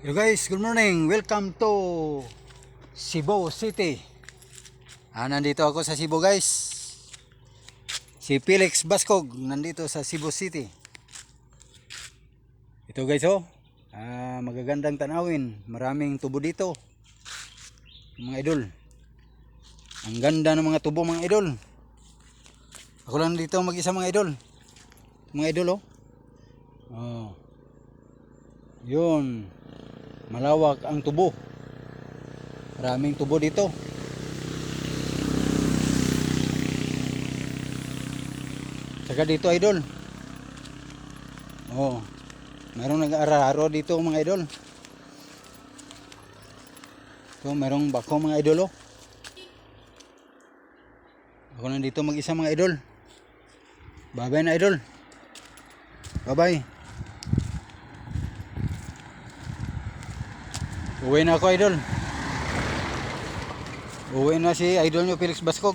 Yo guys, good morning. Welcome to Cebu City. Nandito ako sa Cebu guys. Si Felix Bascog nandito sa Cebu City. Ito guys magagandang tanawin. Maraming tubo dito. Mga idol. Ang ganda ng mga tubo mga idol. Ako lang dito mag-isa mga idol. Mga idol Oh. Yun. Malawak ang tubo. Maraming tubo dito. Saka dito idol. Mayroong nag-araro dito mga idol. So mayroong bako mga idol Ako nandito mag-isa mga idol. Bye-bye na idol. Bye-bye. Uwi na ako idol. Uwi na si idol nyo Felix Bascog.